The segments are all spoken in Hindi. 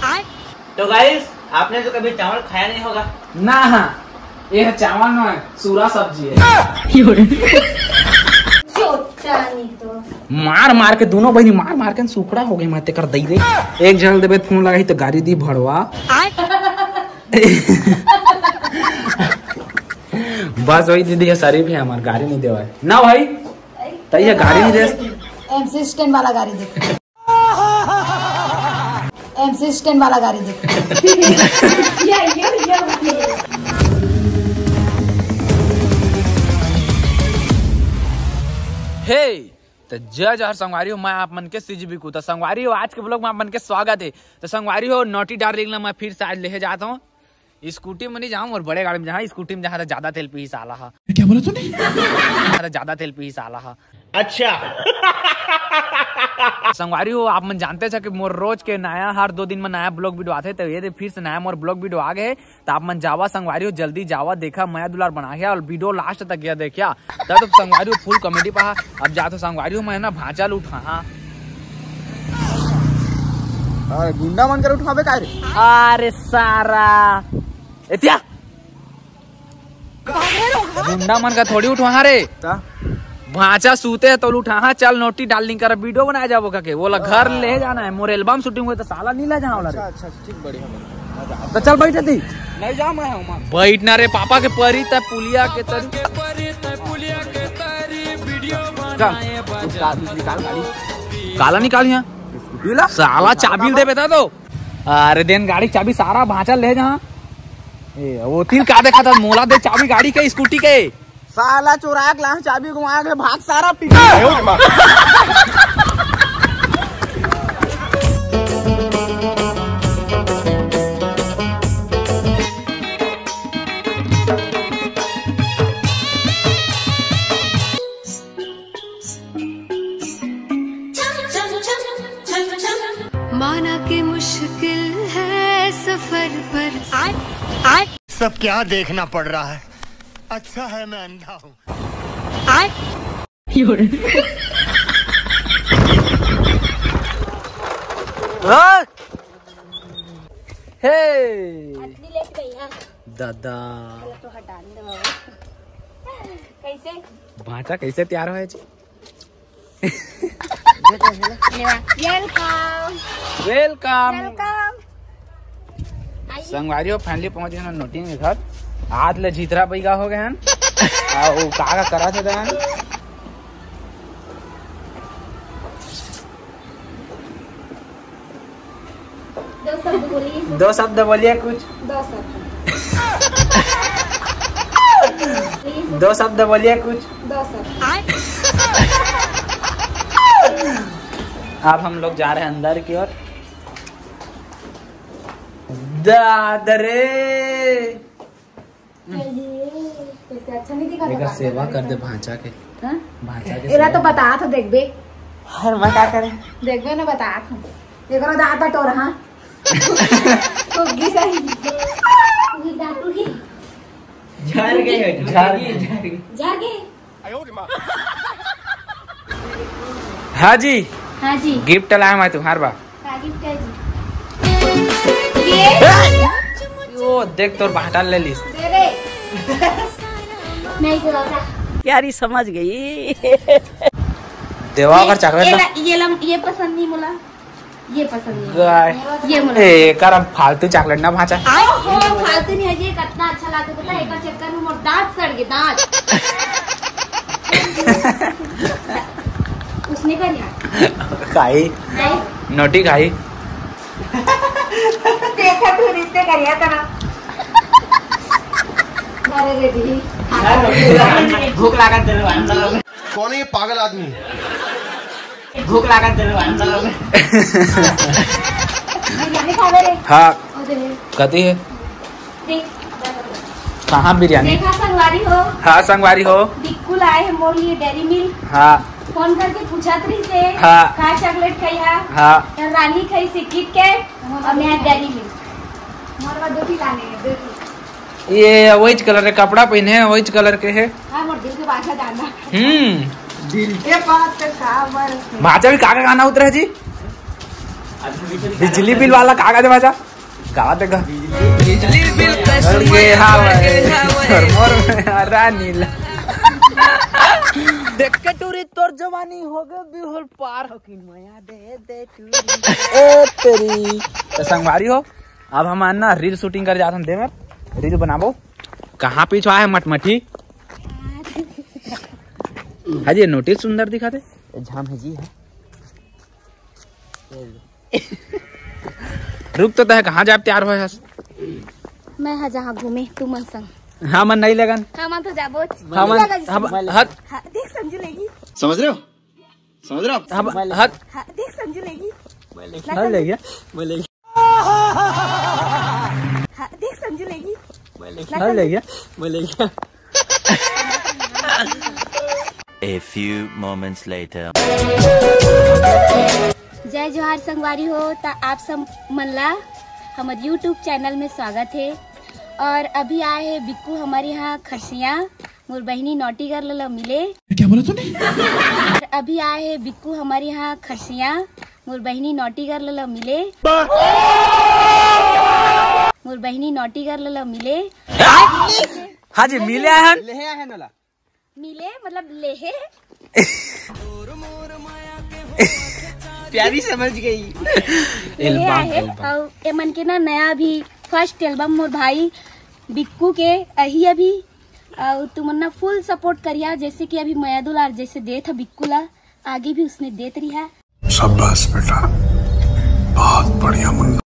तो गाइस आपने तो कभी चावल खाया नहीं होगा ना। हाँ ये चावल ना है, सूरा सब्जी है। मार मार के दोनों बहनी मार मार के सुखड़ा हो गई। माते कर दई रे एक जल देबे फोन लगाई तो गाड़ी दी भड़वा। बस वही दीदी है शरीफ है हमार गाड़ी नहीं देवा है ना भाई तैया गाड़ी नहीं दे। MC स्टैंड वाला गाड़ी दे। MC स्टैंड वाला गाड़ी दे। हे तो जय जहर संगवारी हो, मैं आप मन के सीजीबी को। तो संगवारी हो आज के ब्लॉग में आप मन के स्वागत है। तो संगवारी हो नोटी डार्लिंग मैं फिर से आज ले जाता हूँ। स्कूटी में नहीं जाऊँ और बड़े गाड़ी में जहाँ स्कूटी में जहाँ ज्यादा तेल पी साला है। क्या बोला तूने? ज्यादा तेल पी साला है। अच्छा संगवारी हो आप मन जानते थे कि मोर रोज के नया हर 2 दिन में नया ब्लॉग वीडियो आते। तो ये फिर से नया मोर ब्लॉग वीडियो आ गए। तो आप मन जावा संगवारी हो जल्दी जावा देखा मैं दुलार बना गया और वीडियो लास्ट तक गया देखिया। तब तो संगवारी हो फुल कॉमेडी पहा। अब जा तो संगवारी हो मैं ना भांचल उठा गुंडा मन कर उठावे का रे। अरे सारा एतिया गुंडा मन का थोड़ी उठवा रे भाचा सूते है तो उठा चल नोटी डालनी कर वीडियो बनाया जाबो का के बोला घर ले जाना है मोर एल्बम शूटिंग हुई तो साला नहीं ले जाना वाला रे। अच्छा ठीक बढ़िया तो चल बैठ जल्दी नहीं जा मैं हूं बैठना रे पापा के परी त पुलिया के तरी वीडियो बनाए निकाल गाड़ी काला निकालिया साला चाबी दे बेटा तो। अरे देन गाड़ी चाबी सारा भाचा ले जा। वो तीन का देखा था मोला दे चाबी गाड़ी के स्कूटी के साला चुरा के ला चाबी घुमा के भाग सारा पी। माना कि मुश्किल है सफर पर सब क्या देखना पड़ रहा है। अच्छा है मैं अंधा हूँ। दादा तो हटा दे कैसे भाचा कैसे तैयार हो जी। वेलकम संगवारी हो फाइनली पहुंच गए नोटिंग के घर। आज ले जीतरा पैगा हो गए हैं वो कागा करा थे दन। दो शब्द बोलिए कुछ। दो शब्द बोलिए कुछ। अब हम लोग जा रहे हैं अंदर की ओर। दादरे अच्छा नहीं दिखा सेवा कर दे भांचा के। भांचा के एरा तो बता था देखबे हर मैं क्या करे देखबे ना बता था देखो दाता टोर। हाँ तो सही झड़ गए हाँ जी हाँ जी गिफ्ट लाया मैं तुम्हार बा। ओ देख तोर बाटल ले ली यारी समझ गई। देवा अगर चॉकलेट ये पसंद नहीं मोला ये पसंद नहीं ये मोला कर फालतू चॉकलेट ना भाचा फालतू नहीं है ये कितना अच्छा लगता पता है। एक चक्कर में मोर दांत सड़ गए दांत उसने कर लिया खाई नोटी खाई देखा तू रिश्ते करिया करा। अरे रेडी भूख लागत दे कौन है ये पागल आदमी। भूख लागत दे हाँ कती है कहाँ बिरयानी। देखा संगवारी हो। हाँ संगवारी हो बिल्कुल आए हैं मोर लिए डेयरी मिल्क। हाँ फोन करके पूछा थी से हाँ का चॉकलेट खाई है। हाँ रानी खाई से किट कैट और मैं डेयरी मिल्क मोरवा दो ही लाने हैं दो। ये वही कलर के कपड़ा पहने हैं वही कलर के है। हाँ मोर दिल के बात जानना दिल के बात का भाचा भी काका गाना उतरा है जी। बिजली बिल वाला कागज बाजा गावा देखा बिजली बिल नीला देख के टूरी तोर जवानी हो गए बिहुल पार हो कि माया दे टूरी ए तेरी तो संगवारी हो अब हम ना रील शूटिंग कर जाते हैं देवर रील बनाबो कहाँ पीछा है मटमठी हाजी नोटिस सुंदर दिखाते झाम है जी है रुक तो है कहाँ जाए तैयार हो मैं हाँ जहाँ घूमे तू मन संग हाँ मन नहीं लगन हाँ मन तो जाबो हाँ मन हद देख संजू लेगी समझ रहे हो हद देख संजू लेगी नहीं ले गया देख संजू लेगी नहीं ले गया A few moments later. जय जोहार संगवारी हो ता आप सब मनला हमारे YouTube चैनल में स्वागत है। और अभी आए हैं बिक्कू हमारे यहाँ खरसिया मोर बहनी नोटी गर्ल मिले। क्या बोला तूने? अभी आए हैं बिक्कू हमारे यहाँ खरसिया मोर बहनी नोटी गर्ल मिले। मोर बहनी नोटी गर्ल मिले। हाँ जी मिले हैं मिले मतलब लेहे प्यारी समझ गई और एमन के ना नया भी फर्स्ट एल्बम मोर भाई बिक्कू के अही अभी और तुमन्ना फुल सपोर्ट करिया जैसे कि अभी मया दुलार जैसे दे था बिक्कू ला आगे भी उसने देत रहा। शाबाश बेटा बहुत बढ़िया मुन्ना।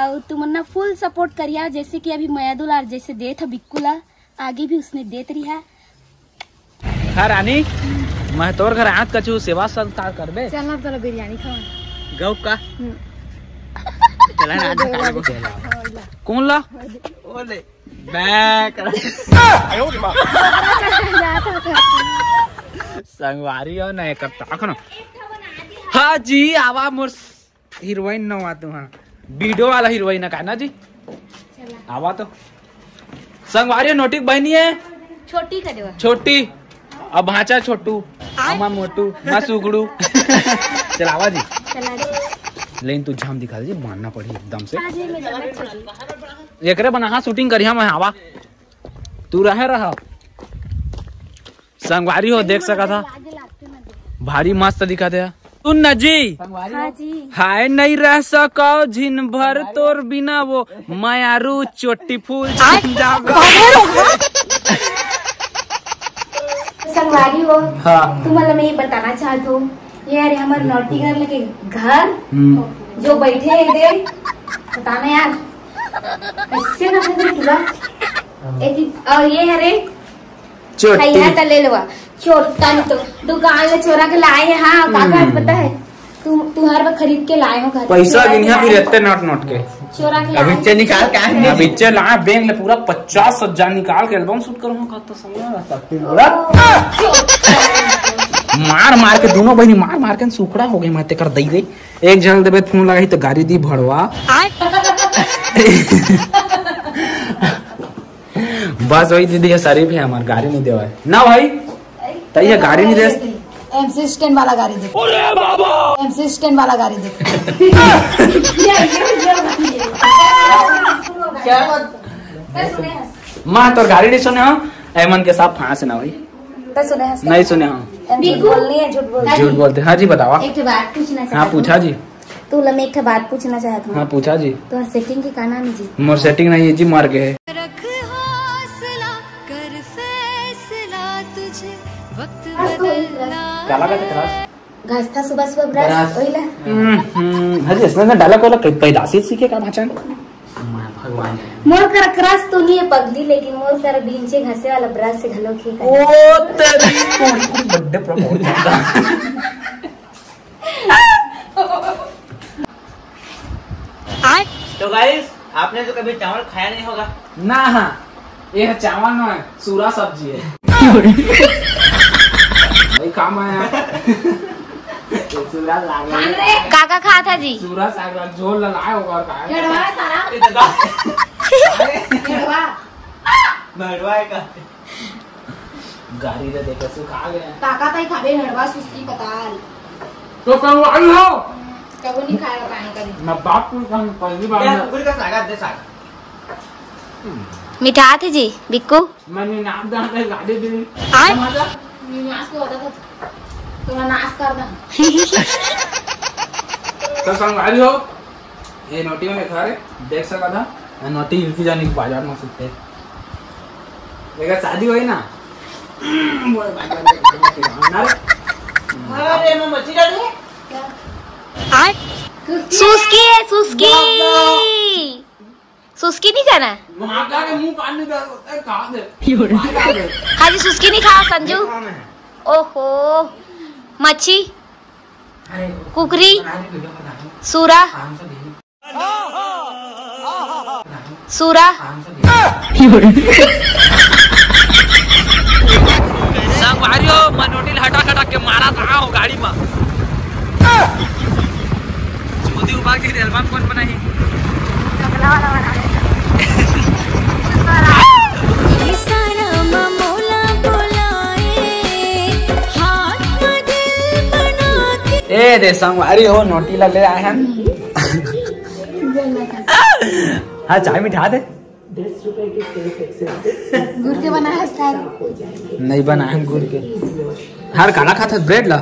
और तुमन्ना फुल सपोर्ट करिया जैसे कि अभी मया दुलार जैसे दे था बिक्कू ला आगे भी उसने देत रहा। हाँ रानी मैं तोर घर आत कछु सेवा सत्कार कर दे चलना चलो बिरयानी खाओ गौ का चला ना कौन ला ओले बैक संगवारी हो ना करता खनो हाँ जी आवा मोर हीरोइन न हुआ तुम वीडियो वाला हीरोइन का ना जी आवा तो संगवारी नोटिक बहनी है छोटी कर दो छोटी अब भाचा छोटू अम्मा मोटू माँ सुगड़ू चलावा जी लेकिन तू झाम दिखा दीजिए मानना पड़ी एकदम से एक बना हाँ शूटिंग करी हम आवा तू रहा संगवारी हो देख सका था भारी मस्त दिखा दे सुन न जी हाय नहीं रह सको झिन भर तोर बिना वो मायारू चोटी फूल संगवारी हो हाँ। तुम मतलब मैं ये बताना चाहती हूँ यार हमारे नोटी गर्ल के घर जो बैठे है दे बताना यार कैसे ना पूरा एक और ये है रे चोटी ले लो चोटा नहीं तो दुकान में चोरा के लाए हैं। हाँ काका पता है तू हर बार खरीद के लाए हो घर पैसा गिनिया भी रहते नोट के चोरा के अभी निकाल के अभी लाए बैंक में पूरा 50,000 निकाल के एल्बम शूट करूँगा तो मार मार के दोनों बहनी मार मार के सुखड़ा हो गई माते कर दई गई एक जल देवे फोन लगाई तो गाड़ी दी भड़वा बस वही दीदी है शरीफ है हमारे गाड़ी नहीं देवा ना भाई तई है गाड़ी नहीं दे MC स्टैंड वाला गाड़ी दे MC स्टैंड वाला गाड़ी दे माँ तो गाड़ी नहीं सुने हाँ एमन के साथ फांस ना भाई नहीं सुने हाँ झूठ बोलते हाँ जी बतावा एक बात पूछना हाँ पूछा जी तू मैं एक बात पूछना चाहता हूँ। हाँ पूछा जी तो सेटिंग के का नाम है जी मोर सेटिंग नहीं है जी मार के है रख हौसला कर फैसला तुझे वक्त बदलना काला का क्रॉस घास था सुबह सुबह ब्रश ओइला हाँ जी इसने डाला कोला पैदाशी सीखे का भाषण भगवान मोर कर क्रॉस तो नहीं है पगली लेकिन मोर कर बींचे घासे वाला ब्रश से घलो खे ओ तेरी कोड़ी बर्थडे प्रमोट तो गाइस आपने तो कभी चावल खाया नहीं होगा ना हाँ ये है चावल ना है सूरा सब्जी है भाई काम आया सूरा काका खा था जी सूरा साग झोल लगाए होगा और गाड़ी रे देखे सुखा गए काका ताई खाबे हड़वा सुस्ती पताल तो संगवारी हो कबो नहीं खाएगा पानी का भी। मैं बाप को हम पहली बार कुकुर का सागा दे सागा। मिठा थे जी बिक्कू। मैंने नाम दान पे गाड़ी दी। नाश को होता था तो नाश कर दा। तो संगवारी हो ये नोटी में घर है देख सका था नोटी इनकी जाने की बाजार में सकते देखा शादी हुई ना अरे मैं मच्छी डालू सुस्की है सुस्की। सुस्की नहीं खाना है। महाका के मुंह पानी का खा दे हाँ जी सुस्की नहीं खा संजू। ओहो मच्छी कुकरी सूरा सूरा संगवारी हो मनोटिल हटा हटा के मारा था हो गाड़ी में चोदी उबार के एल्बम कौन बनाई ए दे संगवारी हो नोटी ले आए हैं हाँ चाय मिठा दे गुड़ के बना है स्टाइल नहीं बना है गुड़ के हर खाना खाता ब्रेड ला